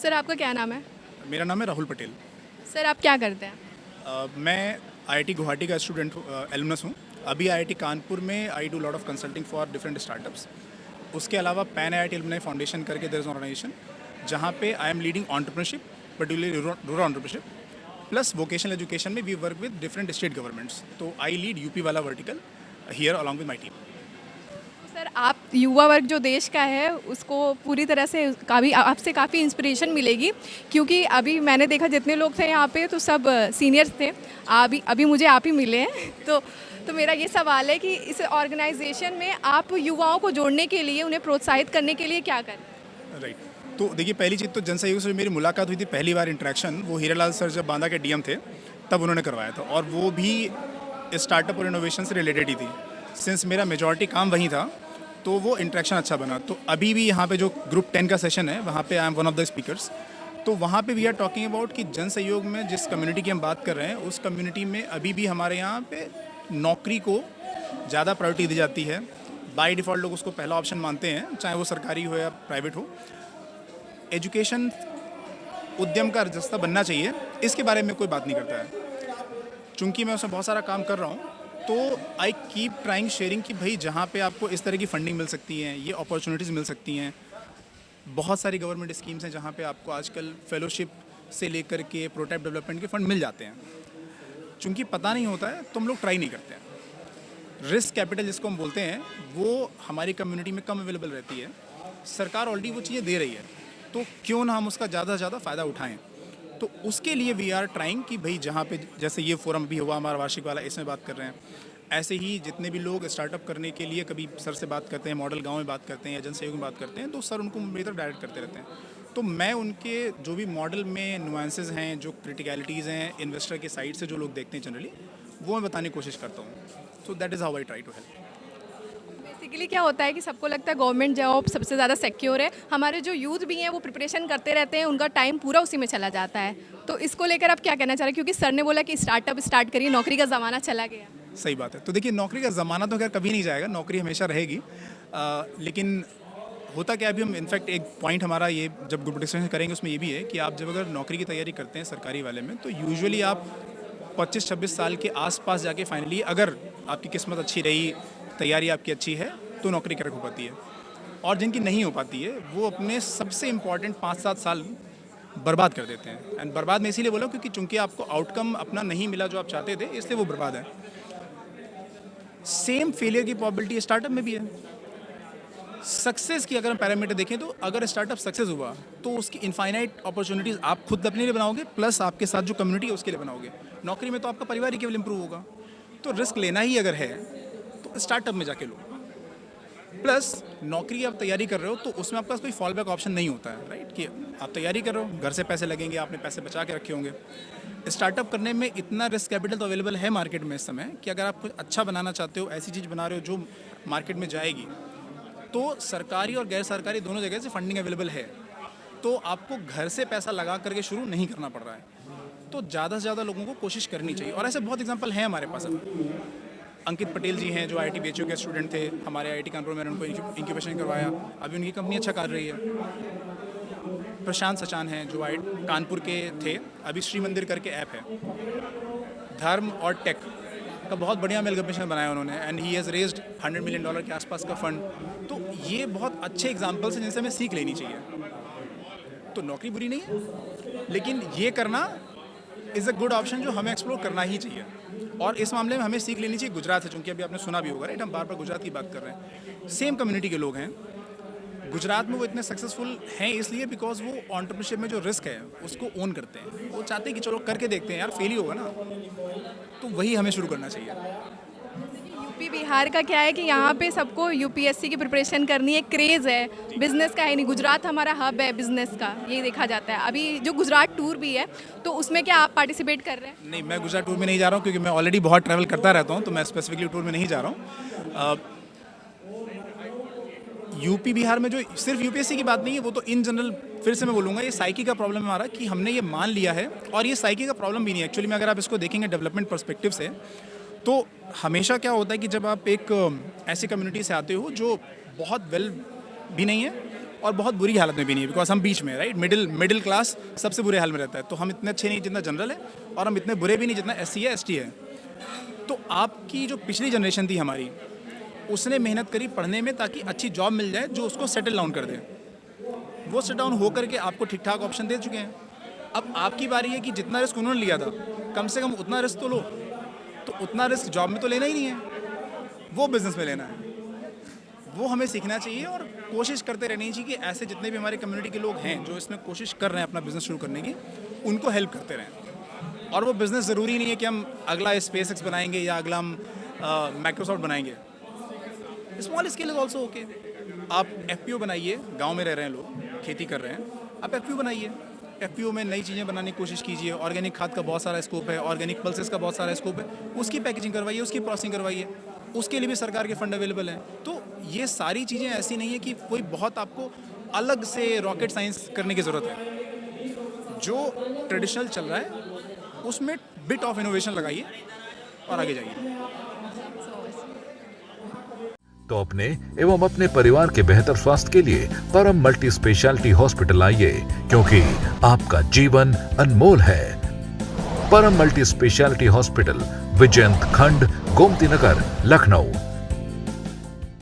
Sir आपका क्या नाम है? मेरा नाम है राहुल पटेल। सर आप क्या करते हैं? मैं आईआईटी गुवाहाटी का स्टूडेंट एलुमनस हूँ। अभी आईआईटी कानपुर में I do lot of consulting for different startups. उसके अलावा पैन आईआईटी एलुमनाई फाउंडेशन करके देयर इज ऑर्गेनाइजेशन जहाँ पे I am leading entrepreneurship, particularly rural entrepreneurship plus vocational education में we work with different state governments. तो I lead UP वाला vertical here along with my team. Sir आप युवा वर्ग जो देश का है उसको पूरी तरह से काफ़ी आपसे काफ़ी इंस्पिरेशन मिलेगी, क्योंकि अभी मैंने देखा जितने लोग थे यहाँ पे तो सब सीनियर्स थे। अभी अभी मुझे आप ही मिले हैं तो मेरा ये सवाल है कि इस ऑर्गेनाइजेशन में आप युवाओं को जोड़ने के लिए, उन्हें प्रोत्साहित करने के लिए क्या करें? राइट। तो देखिए, पहली चीज़ तो जन सहयोग से मेरी मुलाकात हुई थी पहली बार इंटरेक्शन, वो हीरालाल सर जब बांदा के डीएम थे तब उन्होंने करवाया था, और वो भी स्टार्टअप और इनोवेशन से रिलेटेड ही थी। सिंस मेरा मेजॉरिटी काम वहीं था तो वो इंटरेक्शन अच्छा बना। तो अभी भी यहाँ पे जो ग्रुप 10 का सेशन है वहाँ पे I M one of the speakers. तो वहाँ पे वी आर टॉकिंग अबाउट कि जन सहयोग में जिस कम्युनिटी की हम बात कर रहे हैं उस कम्युनिटी में अभी भी हमारे यहाँ पे नौकरी को ज़्यादा प्रायोरिटी दी जाती है। बाय डिफ़ॉल्ट लोग उसको पहला ऑप्शन मानते हैं, चाहे वो सरकारी हो या प्राइवेट हो। एजुकेशन उद्यम का रास्ता बनना चाहिए, इसके बारे में कोई बात नहीं करता है। चूँकि मैं उसमें बहुत सारा काम कर रहा हूँ तो आई कीप ट्राइंग शेयरिंग कि भाई जहाँ पे आपको इस तरह की फंडिंग मिल सकती है, ये अपॉर्चुनिटीज़ मिल सकती हैं। बहुत सारी गवर्नमेंट स्कीम्स हैं जहाँ पे आपको आजकल फेलोशिप से लेकर के प्रोटोटाइप डेवलपमेंट के फंड मिल जाते हैं। चूँकि पता नहीं होता है तो हम लोग ट्राई नहीं करते हैं। रिस्क कैपिटल जिसको हम बोलते हैं वो हमारी कम्युनिटी में कम अवेलेबल रहती है। सरकार ऑलरेडी वो चीज़ें दे रही है, तो क्यों ना हम उसका ज़्यादा से ज़्यादा फ़ायदा उठाएँ। तो उसके लिए वी आर ट्राइंग कि भाई जहाँ पे जैसे ये फोरम भी हुआ हमारा वार्षिक वाला, इसमें बात कर रहे हैं। ऐसे ही जितने भी लोग स्टार्टअप करने के लिए कभी सर से बात करते हैं, मॉडल गांव में बात करते हैं या जन सहयोग में बात करते हैं, तो सर उनको मेरी तरफ डायरेक्ट करते रहते हैं। तो मैं उनके जो भी मॉडल में नुआंसेस हैं, जो क्रिटिकलिटीज़ हैं इन्वेस्टर के साइड से जो लोग देखते हैं जनरली, वो मैं बताने की कोशिश करता हूँ। So that is how I try to help. Basically क्या होता है कि सबको लगता है गवर्नमेंट जॉब सबसे ज़्यादा सिक्योर है। हमारे जो यूथ भी हैं वो प्रिपरेशन करते रहते हैं, उनका टाइम पूरा उसी में चला जाता है। तो इसको लेकर आप क्या कहना चाह रहे हैं? क्योंकि सर ने बोला कि स्टार्टअप स्टार्ट करिए, नौकरी का ज़माना चला गया। सही बात है। तो देखिए, नौकरी का ज़माना तो खैर कभी नहीं जाएगा, नौकरी हमेशा रहेगी। लेकिन होता क्या है, अभी हम इनफैक्ट एक पॉइंट हमारा ये जब ग्रुप डिस्कशन करेंगे उसमें ये भी है कि आप जब अगर नौकरी की तैयारी करते हैं सरकारी वाले में, तो यूजुअली आप 25-26 साल के आसपास जाके फाइनली अगर आपकी किस्मत अच्छी रही, तैयारी आपकी अच्छी है, तो नौकरी क्रैक हो पाती है। और जिनकी नहीं हो पाती है वो अपने सबसे इम्पॉर्टेंट 5-7 साल बर्बाद कर देते हैं। एंड बर्बाद मैं इसीलिए बोला क्योंकि चूंकि आपको आउटकम अपना नहीं मिला जो आप चाहते थे, इसलिए वो बर्बाद है। सेम फेलियर की प्रॉबिलिटी स्टार्टअप में भी है। सक्सेस की अगर हम पैरामीटर देखें तो अगर स्टार्टअप सक्सेस हुआ तो उसकी इनफाइनाइट अपॉर्चुनिटीज़ आप खुद अपने लिए बनाओगे, प्लस आपके साथ जो कम्युनिटी है उसके लिए बनाओगे। नौकरी में तो आपका परिवार ही केवल इंप्रूव होगा। तो रिस्क लेना ही अगर है तो स्टार्टअप में जाके लो। प्लस नौकरी आप तैयारी कर रहे हो तो उसमें आपके पास कोई फॉल बैक ऑप्शन नहीं होता है, राइट? कि आप तैयारी कर रहे हो, घर से पैसे लगेंगे, आपने पैसे बचा के रखे होंगे। स्टार्टअप करने में इतना रिस्क कैपिटल तो अवेलेबल है मार्केट में इस समय कि अगर आप कुछ अच्छा बनाना चाहते हो, ऐसी चीज़ बना रहे हो जो मार्केट में जाएगी, तो सरकारी और गैर सरकारी दोनों जगह से फंडिंग अवेलेबल है। तो आपको घर से पैसा लगा करके शुरू नहीं करना पड़ रहा है। तो ज़्यादा से ज़्यादा लोगों को कोशिश करनी चाहिए, और ऐसे बहुत एग्जाम्पल हैं हमारे पास। अंकित पटेल जी हैं जो आईआईटी बीएचयू के स्टूडेंट थे हमारे आईआईटी कानपुर में, उनको इंक्यूबेशन करवाया, अभी उनकी कंपनी अच्छा कर रही है। प्रशांत सचान हैं जो कानपुर के थे, अभी श्री मंदिर करके ऐप है, धर्म और टेक का बहुत बढ़िया मेलकम्बिनेशन बनाया उन्होंने, and he has raised $100 million के आसपास का फंड। तो ये बहुत अच्छे एग्जाम्पल्स हैं जिनसे हमें सीख लेनी चाहिए। तो नौकरी बुरी नहीं है, लेकिन ये करना इज़ अ गुड ऑप्शन जो हमें एक्सप्लोर करना ही चाहिए। और इस मामले में हमें सीख लेनी चाहिए गुजरात है, चूँकि अभी आपने सुना भी होगा, राइट? हम बार बार गुजरात की बात कर रहे हैं, सेम कम्युनिटी के लोग हैं। गुजरात में वो इतने सक्सेसफुल हैं इसलिए बिकॉज वो एंटरप्रेन्योरशिप में जो रिस्क है उसको ओन करते हैं। वो चाहते हैं कि चलो करके देखते हैं यार, फेल ही होगा ना, तो वही हमें शुरू करना चाहिए। यूपी बिहार का क्या है कि यहाँ पे सबको यूपीएससी की प्रिपरेशन करनी है, क्रेज़ है, बिजनेस का है नहीं। गुजरात हमारा हब है बिजनेस का, ये देखा जाता है। अभी जो गुजरात टूर भी है, तो उसमें क्या आप पार्टिसिपेट कर रहे हैं? नहीं, मैं गुजरात टूर में नहीं जा रहा हूँ क्योंकि मैं ऑलरेडी बहुत ट्रैवल करता रहता हूँ, तो मैं स्पेसिफिकली टूर में नहीं जा रहा हूँ। यूपी बिहार में जो सिर्फ यूपीएससी की बात नहीं है, वो तो इन जनरल फिर से मैं बोलूँगा ये साइकी का प्रॉब्लम है हमारा, कि हमने ये मान लिया है। और ये साइकी का प्रॉब्लम भी नहीं है एक्चुअली में, अगर आप इसको देखेंगे डेवलपमेंट पर्सपेक्टिव से, तो हमेशा क्या होता है कि जब आप एक ऐसी कम्युनिटी से आते हो जो बहुत वेल भी नहीं है और बहुत बुरी हालत में भी नहीं है, बिकॉज हम बीच में, राइट, मिडिल क्लास सबसे बुरे हाल में रहता है। तो हम इतने अच्छे नहीं जितना जनरल है, और हम इतने बुरे भी नहीं जितना SC है, ST है। तो आपकी जो पिछली जनरेशन थी हमारी, उसने मेहनत करी पढ़ने में ताकि अच्छी जॉब मिल जाए जो उसको सेटल डाउन कर दे। वो सेटल डाउन हो करके आपको ठीक ठाक ऑप्शन दे चुके हैं। अब आपकी बारी है कि जितना रिस्क उन्होंने लिया था, कम से कम उतना रिस्क तो लो। तो उतना रिस्क जॉब में तो लेना ही नहीं है, वो बिजनेस में लेना है। वो हमें सीखना चाहिए और कोशिश करते रहनी चाहिए कि ऐसे जितने भी हमारे कम्युनिटी के लोग हैं जो इसमें कोशिश कर रहे हैं अपना बिजनेस शुरू करने की, उनको हेल्प करते रहें। और वो बिज़नेस ज़रूरी नहीं है कि हम अगला SpaceX बनाएंगे या अगला हम माइक्रोसॉफ्ट बनाएंगे। Small scale is also okay. आप FPO बनाइए, गांव में रह रहे हैं लोग, खेती कर रहे हैं, आप FPO बनाइए। FPO में नई चीज़ें बनाने की कोशिश कीजिए। ऑर्गेनिक खाद का बहुत सारा स्कोप है, ऑर्गेनिक पल्सेस का बहुत सारा स्कोप है, उसकी पैकेजिंग करवाइए, उसकी प्रोसेसिंग करवाइए, उसके लिए भी सरकार के फंड अवेलेबल हैं। तो ये सारी चीज़ें ऐसी नहीं है कि कोई बहुत आपको अलग से रॉकेट साइंस करने की ज़रूरत है। जो ट्रेडिशनल चल रहा है उसमें बिट ऑफ इनोवेशन लगाइए और आगे जाइए। तो अपने एवं अपने परिवार के बेहतर स्वास्थ्य के लिए परम मल्टी स्पेशलिटी हॉस्पिटल आइए, क्योंकि आपका जीवन अनमोल है। परम मल्टी स्पेशलिटी हॉस्पिटल, विजयंत खंड, गोमती नगर, लखनऊ।